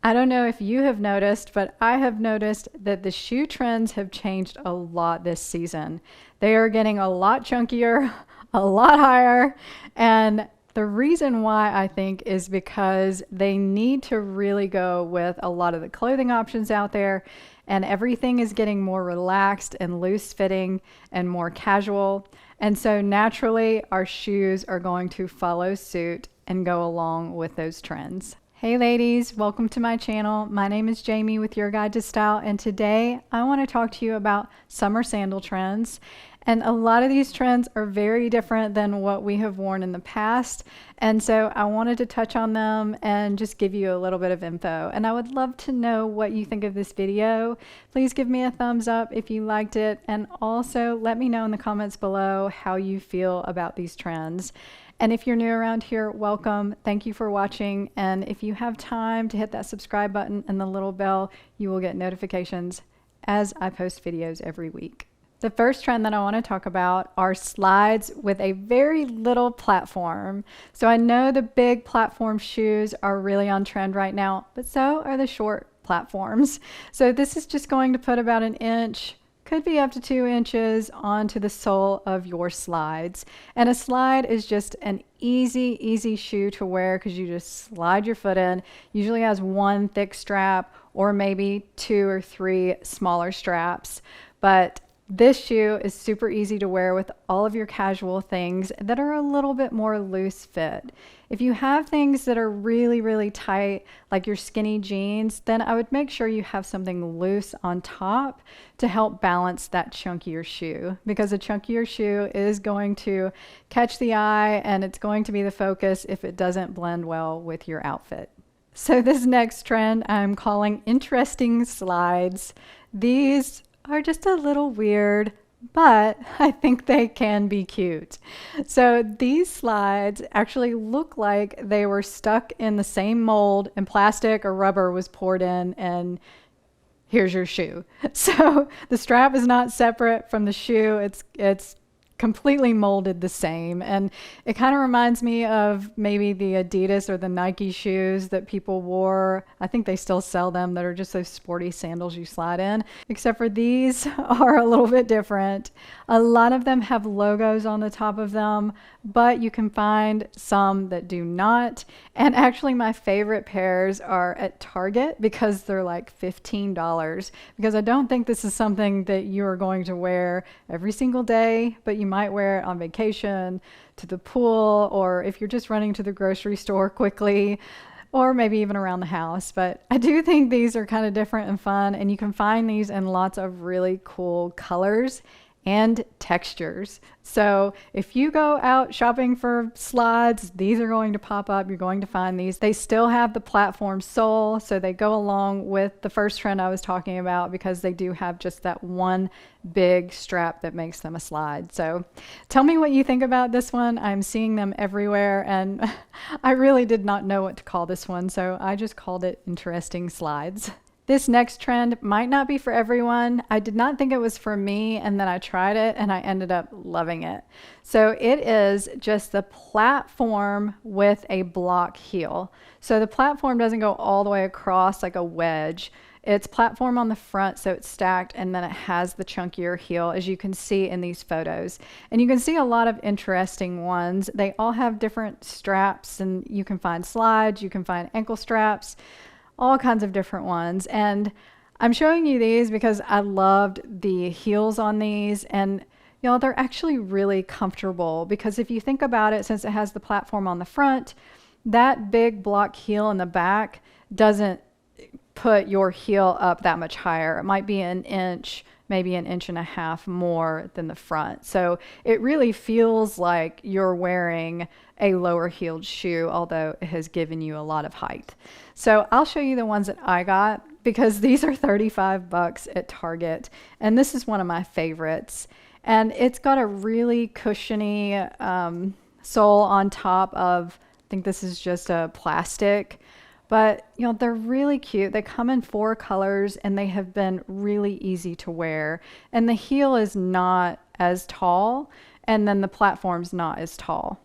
I don't know if you have noticed, but I have noticed that the shoe trends have changed a lot this season. They are getting a lot chunkier, a lot higher, and the reason why I think is because they need to really go with a lot of the clothing options out there, and everything is getting more relaxed and loose fitting and more casual. And so naturally, our shoes are going to follow suit and go along with those trends. Hey ladies, welcome to my channel. My name is Jamie with Your Guide to Style, and today I want to talk to you about summer sandal trends. And a lot of these trends are very different than what we have worn in the past. And so I wanted to touch on them and just give you a little bit of info. And I would love to know what you think of this video. Please give me a thumbs up if you liked it. And also let me know in the comments below how you feel about these trends. And if you're new around here, welcome. Thank you for watching. And if you have time to hit that subscribe button and the little bell, you will get notifications as I post videos every week. The first trend that I want to talk about are slides with a very little platform. So I know the big platform shoes are really on trend right now, but so are the short platforms. So this is just going to put about an inch, could be up to 2 inches onto the sole of your slides. And a slide is just an easy shoe to wear because you just slide your foot in. Usually has one thick strap or maybe 2 or 3 smaller straps. But this shoe is super easy to wear with all of your casual things that are a little bit more loose fit. If you have things that are really tight, like your skinny jeans, then I would make sure you have something loose on top to help balance that chunkier shoe, because a chunkier shoe is going to catch the eye and it's going to be the focus if it doesn't blend well with your outfit. So this next trend I'm calling interesting slides. These are just a little weird, but I think they can be cute. So these slides actually look like they were stuck in the same mold and plastic or rubber was poured in, and here's your shoe. So the strap is not separate from the shoe. It's completely molded the same, and it kind of reminds me of maybe the Adidas or the Nike shoes that people wore. I think they still sell them, that are just those sporty sandals you slide in, except for these are a little bit different. A lot of them have logos on the top of them, but you can find some that do not. And actually my favorite pairs are at Target because they're like $15, because I don't think this is something that you are going to wear every single day, but you might wear it on vacation, to the pool, or if you're just running to the grocery store quickly, or maybe even around the house. But I do think these are kind of different and fun, and you can find these in lots of really cool colors and textures. So if you go out shopping for slides, these are going to pop up. You're going to find these. They still have the platform sole, so they go along with the first trend I was talking about, because they do have just that one big strap that makes them a slide. So tell me what you think about this one. I'm seeing them everywhere, and I really did not know what to call this one, so I just called it interesting slides. This next trend might not be for everyone. I did not think it was for me, and then I tried it and I ended up loving it. So it is just the platform with a block heel. So the platform doesn't go all the way across like a wedge. It's platform on the front, so it's stacked, and then it has the chunkier heel, as you can see in these photos. And you can see a lot of interesting ones. They all have different straps, and you can find slides, you can find ankle straps, all kinds of different ones. And I'm showing you these because I loved the heels on these, and y'all, they're actually really comfortable, because if you think about it, since it has the platform on the front, that big block heel in the back doesn't put your heel up that much higher. It might be an inch, maybe an inch and a half more than the front. So it really feels like you're wearing a lower heeled shoe, although it has given you a lot of height. So I'll show you the ones that I got, because these are 35 bucks at Target, and this is one of my favorites. And it's got a really cushiony sole on top of, I think this is just a plastic. But you know, they're really cute. They come in 4 colors, and they have been really easy to wear. And the heel is not as tall, and then the platform's not as tall.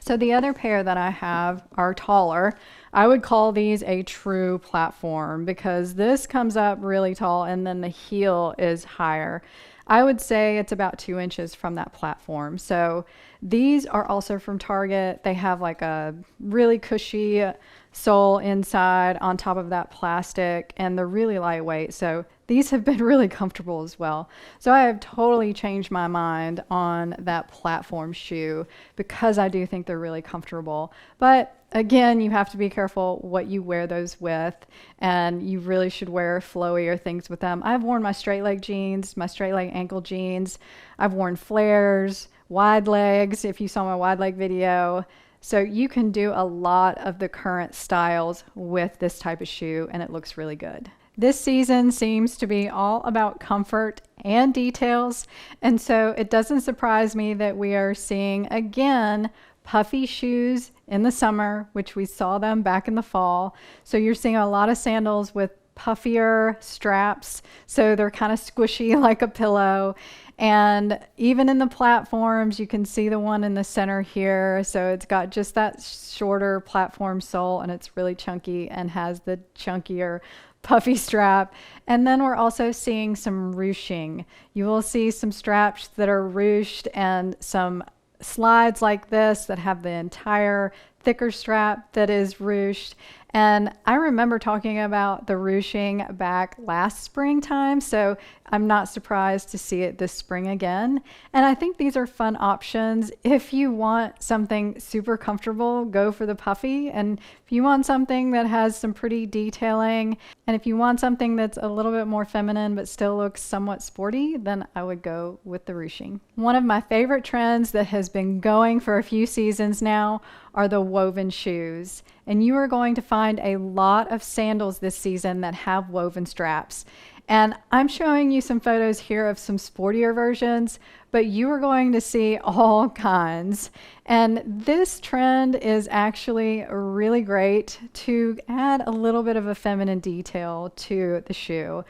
So the other pair that I have are taller. I would call these a true platform because this comes up really tall and then the heel is higher. I would say it's about 2 inches from that platform. So these are also from Target. They have like a really cushy sole inside on top of that plastic, and they're really lightweight. So these have been really comfortable as well. So I have totally changed my mind on that platform shoe because I do think they're really comfortable. But again, you have to be careful what you wear those with, and you really should wear flowier things with them. I've worn my straight leg jeans, my straight leg ankle jeans. I've worn flares, wide legs, if you saw my wide leg video. So you can do a lot of the current styles with this type of shoe, and it looks really good. This season seems to be all about comfort and details, and so it doesn't surprise me that we are seeing again puffy shoes in the summer, which we saw them back in the fall. So you're seeing a lot of sandals with puffier straps, so they're kind of squishy like a pillow. And even in the platforms, you can see the one in the center here. So it's got just that shorter platform sole, and it's really chunky and has the chunkier puffy strap. And then we're also seeing some ruching. You will see some straps that are ruched and some slides like this that have the entire thicker strap that is ruched. And I remember talking about the ruching back last springtime, so I'm not surprised to see it this spring again. And I think these are fun options. If you want something super comfortable, go for the puffy. And if you want something that has some pretty detailing, and if you want something that's a little bit more feminine but still looks somewhat sporty, then I would go with the ruching. One of my favorite trends that has been going for a few seasons now are the woven shoes. And you are going to find a lot of sandals this season that have woven straps. And I'm showing you some photos here of some sportier versions, but you are going to see all kinds. And this trend is actually really great to add a little bit of a feminine detail to the shoe.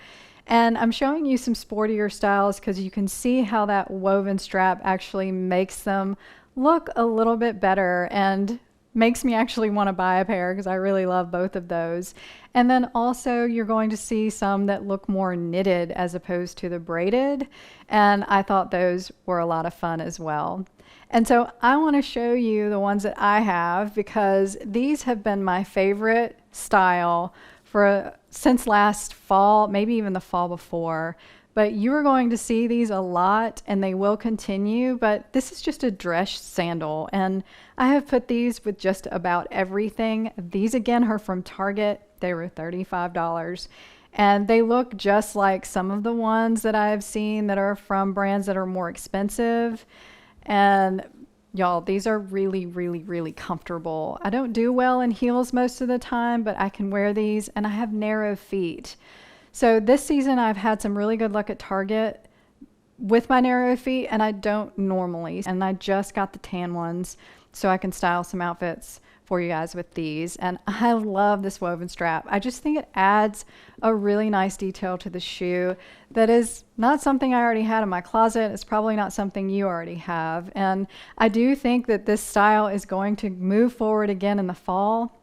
And I'm showing you some sportier styles because you can see how that woven strap actually makes them look a little bit better and makes me actually want to buy a pair because I really love both of those. And then also you're going to see some that look more knitted as opposed to the braided. And I thought those were a lot of fun as well. And so I want to show you the ones that I have because these have been my favorite style for since last fall, maybe even the fall before. But you are going to see these a lot and they will continue, but this is just a dress sandal. And I have put these with just about everything. These again are from Target. They were $35. And they look just like some of the ones that I've seen that are from brands that are more expensive. And y'all, these are really, really, really comfortable. I don't do well in heels most of the time, but I can wear these and I have narrow feet. So this season I've had some really good luck at Target with my narrow feet, and I don't normally. And I just got the tan ones so I can style some outfits for you guys with these. And I love this woven strap. I just think it adds a really nice detail to the shoe that is not something I already had in my closet. It's probably not something you already have. And I do think that this style is going to move forward again in the fall.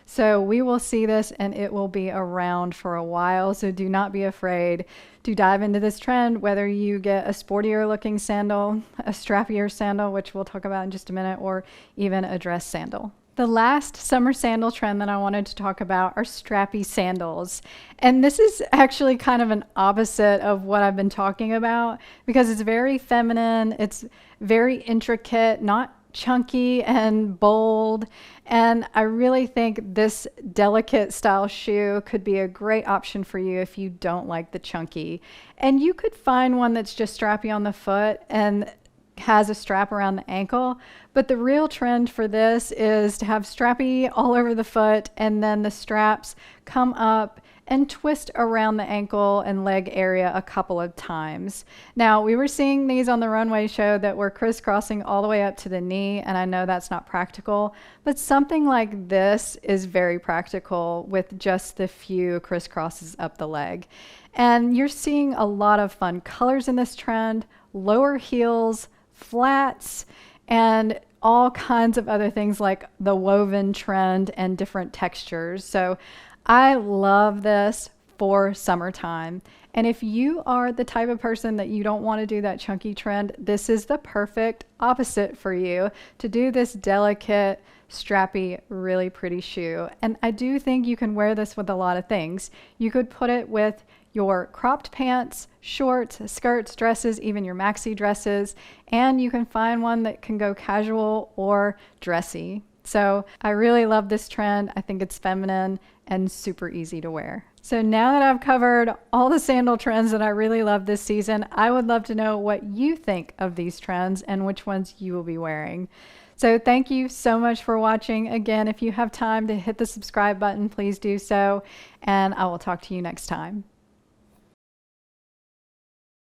So we will see this and it will be around for a while. So do not be afraid to dive into this trend, whether you get a sportier looking sandal, a strappier sandal, which we'll talk about in just a minute, or even a dress sandal. The last summer sandal trend that I wanted to talk about are strappy sandals. And this is actually kind of an opposite of what I've been talking about because it's very feminine, it's very intricate, not chunky and bold. And I really think this delicate style shoe could be a great option for you if you don't like the chunky. And you could find one that's just strappy on the foot and has a strap around the ankle. But the real trend for this is to have strappy all over the foot and then the straps come up and twist around the ankle and leg area a couple of times. Now, we were seeing these on the runway show that were crisscrossing all the way up to the knee, and I know that's not practical, but something like this is very practical with just the few crisscrosses up the leg. And you're seeing a lot of fun colors in this trend, lower heels, flats, and all kinds of other things like the woven trend and different textures. So I love this for summertime. And if you are the type of person that you don't want to do that chunky trend, this is the perfect opposite for you to do this delicate, strappy, really pretty shoe. And I do think you can wear this with a lot of things. You could put it with your cropped pants, shorts, skirts, dresses, even your maxi dresses, and you can find one that can go casual or dressy. So I really love this trend. I think it's feminine and super easy to wear. So now that I've covered all the sandal trends that I really love this season, I would love to know what you think of these trends and which ones you will be wearing. So thank you so much for watching. Again, if you have time to hit the subscribe button, please do so, and I will talk to you next time.